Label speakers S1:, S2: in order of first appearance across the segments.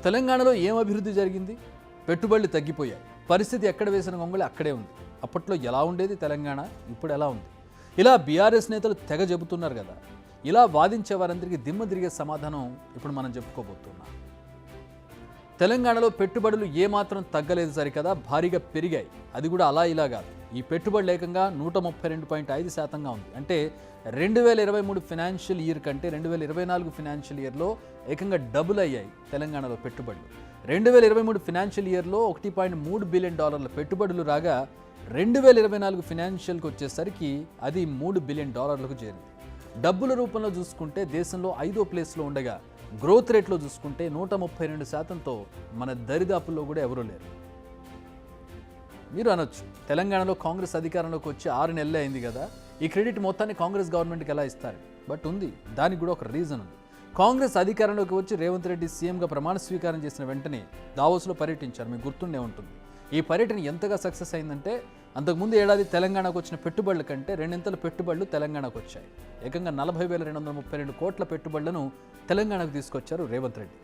S1: తెలంగాణలో ఏం అభివృద్ధి జరిగింది? పెట్టుబడులు తగ్గిపోయాయి. పరిస్థితి ఎక్కడ వేసిన గొంగళి అక్కడే ఉంది. అప్పట్లో ఎలా ఉండేది తెలంగాణ, ఇప్పుడు ఎలా ఉంది? ఇలా బీఆర్ఎస్ నేతలు తెగ చెబుతున్నారు కదా. ఇలా వాదించే వారందరికీ దిమ్మ తిరిగే సమాధానం ఇప్పుడు మనం చెప్పుకోబోతున్నాం. తెలంగాణలో పెట్టుబడులు ఏమాత్రం తగ్గలేదు సరికదా, భారీగా పెరిగాయి. అది కూడా అలా ఇలా కాదు. ఈ పెట్టుబడులు ఏకంగా 132.5% ఉంది. అంటే 2023 ఫినాన్షియల్ ఇయర్ కంటే 2024 ఫినాన్షియల్ ఇయర్లో ఏకంగా డబుల్ అయ్యాయి తెలంగాణలో పెట్టుబడులు. 2023 ఫినాన్షియల్ ఇయర్లో $1.3 బిలియన్ పెట్టుబడులు రాగా 2024 ఫినాన్షియల్కి వచ్చేసరికి అది $3 బిలియన్ చేరింది. డబ్బుల రూపంలో చూసుకుంటే దేశంలో 5వ ప్లేస్లో ఉండగా గ్రోత్ రేట్లో చూసుకుంటే 132%తో మన దరిదాపుల్లో కూడా ఎవరూ లేరు. మీరు అనొచ్చు, తెలంగాణలో కాంగ్రెస్ అధికారంలోకి వచ్చి 6 నెలలే అయింది కదా, ఈ క్రెడిట్ మొత్తాన్ని కాంగ్రెస్ గవర్నమెంట్కి ఎలా ఇస్తారు? బట్ ఉంది, దానికి కూడా ఒక రీజన్ ఉంది. కాంగ్రెస్ అధికారంలోకి వచ్చి రేవంత్ రెడ్డి సీఎంగా ప్రమాణ స్వీకారం చేసిన వెంటనే దావోస్లో పర్యటించారు. మీకు గుర్తుండే ఉంటుంది. ఈ పర్యటన ఎంతగా సక్సెస్ అయిందంటే అంతకుముందు ఏడాది తెలంగాణకు వచ్చిన పెట్టుబడుల కంటే 2 పెట్టుబడులు తెలంగాణకు వచ్చాయి. ఏకంగా 40,232 కోట్ల పెట్టుబడులను తెలంగాణకు తీసుకొచ్చారు రేవంత్ రెడ్డి.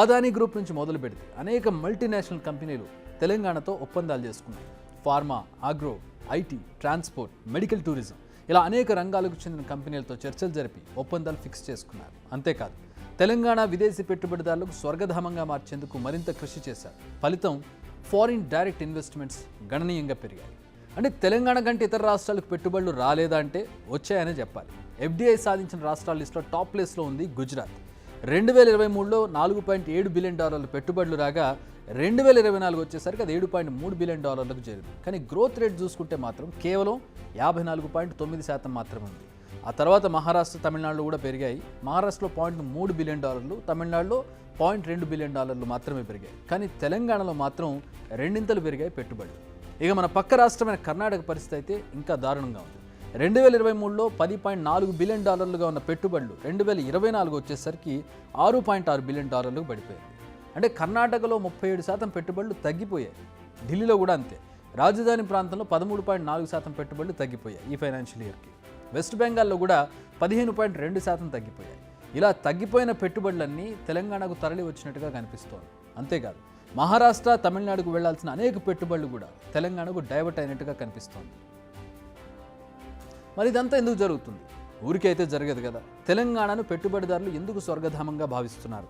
S1: ఆదానీ గ్రూప్ నుంచి మొదలు పెడితే అనేక మల్టీనేషనల్ కంపెనీలు తెలంగాణతో ఒప్పందాలు చేసుకున్నాయి. Pharma, agro, IT, transport, medical tourism ఇలా అనేక రంగాలకు చెందిన కంపెనీలతో చర్చలు జరిపి ఒప్పందాలు ఫిక్స్ చేసుకున్నారు. అంతేకాదు తెలంగాణ విదేశీ పెట్టుబడిదారులకు స్వర్గధామంగా మార్చేందుకు మరింత కృషి చేశారు. ఫలితం ఫారిన్ డైరెక్ట్ ఇన్వెస్ట్మెంట్స్ గణనీయంగా పెరిగాయి. అంటే తెలంగాణ కంటే ఇతర రాష్ట్రాలకు పెట్టుబడులు రాలేదా అంటే వచ్చాయనే చెప్పాలి. ఎఫ్డీఐ సాధించిన రాష్ట్రాల లిస్టులో టాప్ ప్లేస్లో ఉంది గుజరాత్. 2023లో $4.7 బిలియన్ పెట్టుబడులు రాగా 2024 వచ్చేసరికి అది $7.3 బిలియన్ చేరింది. కానీ గ్రోత్ రేట్ చూసుకుంటే మాత్రం కేవలం 54.9% మాత్రమే ఉంది. ఆ తర్వాత మహారాష్ట్ర, తమిళనాడులో కూడా పెరిగాయి. మహారాష్ట్రలో $0.3 బిలియన్, తమిళనాడులో $0.2 బిలియన్ మాత్రమే పెరిగాయి. కానీ తెలంగాణలో మాత్రం 2 ఇంతలు పెరిగాయి పెట్టుబడులు. ఇక మన పక్క రాష్ట్రమైన కర్ణాటక పరిస్థితి అయితే ఇంకా దారుణంగా ఉంది. 2023లో $10.4 బిలియన్ ఉన్న పెట్టుబడులు 2024 వచ్చేసరికి $6.6 బిలియన్ పడిపోయింది. అంటే కర్ణాటకలో 37% పెట్టుబడులు తగ్గిపోయాయి. ఢిల్లీలో కూడా అంతే. రాజధాని ప్రాంతంలో 13.4% పెట్టుబడులు తగ్గిపోయాయి ఈ ఫైనాన్షియల్ ఇయర్కి. వెస్ట్ బెంగాల్లో కూడా 15.2% తగ్గిపోయాయి. ఇలా తగ్గిపోయిన పెట్టుబడులన్నీ తెలంగాణకు తరలి వచ్చినట్టుగా కనిపిస్తోంది. అంతేకాదు మహారాష్ట్ర, తమిళనాడుకు వెళ్లాల్సిన అనేక పెట్టుబడులు కూడా తెలంగాణకు డైవర్ట్ అయినట్టుగా కనిపిస్తోంది. మరి ఇదంతా ఎందుకు జరుగుతుంది? ఊరికైతే జరగదు కదా. తెలంగాణను పెట్టుబడిదారులు ఎందుకు స్వర్గధామంగా భావిస్తున్నారు?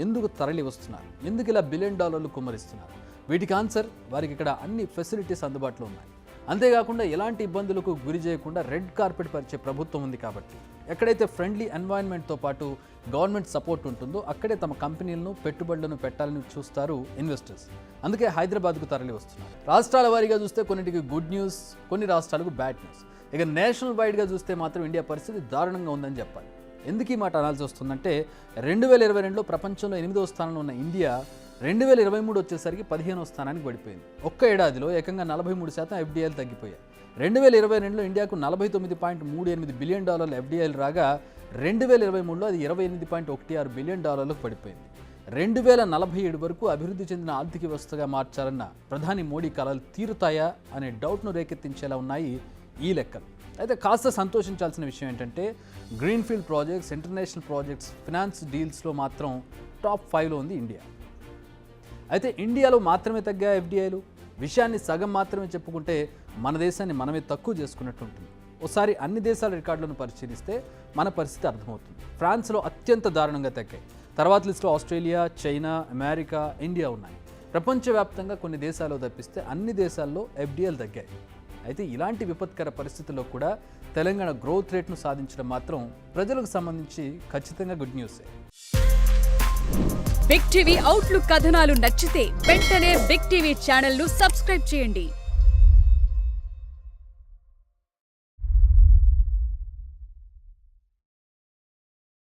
S1: ఎందుకు తరలి వస్తున్నారు? ఎందుకు ఇలా $1 బిలియన్ కుమ్మరిస్తున్నారు? వీటికి ఆన్సర్, వారికి ఇక్కడ అన్ని ఫెసిలిటీస్ అందుబాటులో ఉన్నాయి. అంతేకాకుండా ఎలాంటి ఇబ్బందులకు గురి చేయకుండా రెడ్ కార్పెట్ పరిచే ప్రభుత్వం ఉంది కాబట్టి ఎక్కడైతే ఫ్రెండ్లీ ఎన్వైరన్మెంట్తో పాటు గవర్నమెంట్ సపోర్ట్ ఉంటుందో అక్కడే తమ కంపెనీలను, పెట్టుబడులను పెట్టాలని చూస్తారు ఇన్వెస్టర్స్. అందుకే హైదరాబాద్కు తరలి వస్తున్నారు. రాష్ట్రాల వారీగా చూస్తే కొన్నిటికి గుడ్ న్యూస్, కొన్ని రాష్ట్రాలకు బ్యాడ్ న్యూస్. ఇక నేషనల్ వైడ్గా చూస్తే మాత్రం ఇండియా పరిస్థితి దారుణంగా ఉందని చెప్పాలి. ఎందుకు ఈ మాట అనాల్సి వస్తుందంటే 2022లో ప్రపంచంలో 8వ స్థానంలో ఉన్న ఇండియా 2023 వచ్చేసరికి 15వ స్థానానికి పడిపోయింది. ఒక్క ఏడాదిలో ఏకంగా 43% ఎఫ్డీఐలు తగ్గిపోయాయి. 2022లో ఇండియాకు $49.38 బిలియన్ ఎఫ్డీఐలు రాగా 2023లో అది $28.16 బిలియన్ పడిపోయింది. 2047 వరకు అభివృద్ధి చెందిన ఆర్థిక వ్యవస్థగా మార్చాలన్న ప్రధాని మోడీ కలలు తీరుతాయా అనే డౌట్ను రేకెత్తించేలా ఉన్నాయి ఈ లెక్కలు. అయితే కాస్త సంతోషించాల్సిన విషయం ఏంటంటే greenfield projects, international projects, finance డీల్స్లో మాత్రం టాప్ 5లో ఉంది ఇండియా. అయితే ఇండియాలో మాత్రమే తగ్గా ఎఫ్డీఐలు. విషయాన్ని సగం మాత్రమే చెప్పుకుంటే మన దేశాన్ని మనమే తక్కువ చేసుకున్నట్టు ఉంటుంది. ఒకసారి అన్ని దేశాల రికార్డులను పరిశీలిస్తే మన పరిస్థితి అర్థమవుతుంది. ఫ్రాన్స్లో అత్యంత దారుణంగా తగ్గాయి. తర్వాత లిస్టులో ఆస్ట్రేలియా, చైనా, అమెరికా, ఇండియా ఉన్నాయి. ప్రపంచవ్యాప్తంగా కొన్ని దేశాల్లో తప్పిస్తే అన్ని దేశాల్లో ఎఫ్డీఐలు తగ్గాయి. అయితే ఇలాంటి విపత్కర పరిస్థితుల్లో కూడా తెలంగాణ గ్రోత్ రేట్ను సాధించడం మాత్రం ప్రజలకు సంబంధించి ఖచ్చితంగా గుడ్ న్యూసే.
S2: బిగ్ టీవీ అవుట్లుక్ కథనాలు నచ్చితే వెంటనే బిగ్ టీవీ ఛానల్ ను సబ్స్క్రైబ్ చేయండి.